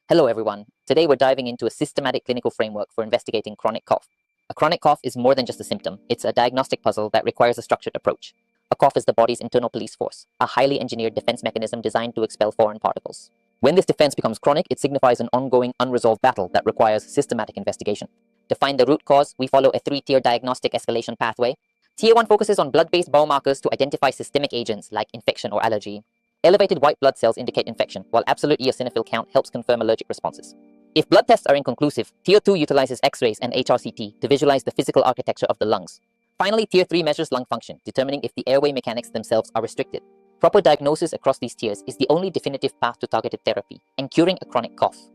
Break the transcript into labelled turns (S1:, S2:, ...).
S1: Hello everyone. Today we're diving into a systematic clinical framework for investigating chronic cough. A chronic cough is more than just a symptom. It's a diagnostic puzzle that requires a structured approach. A cough is the body's internal police force, a highly engineered defense mechanism designed to expel foreign particles. When this defense becomes chronic, it signifies an ongoing, unresolved battle that requires systematic investigation. To find the root cause, we follow a three-tier diagnostic escalation pathway. Tier 1 focuses on blood-based biomarkers to identify systemic agents like infection or allergy. Elevated white blood cells indicate infection, while absolute eosinophil count helps confirm allergic responses. If blood tests are inconclusive, Tier 2 utilizes X-rays and HRCT to visualize the physical architecture of the lungs. Finally, Tier 3 measures lung function, determining if the airway mechanics themselves are restricted. Proper diagnosis across these tiers is the only definitive path to targeted therapy and curing a chronic cough.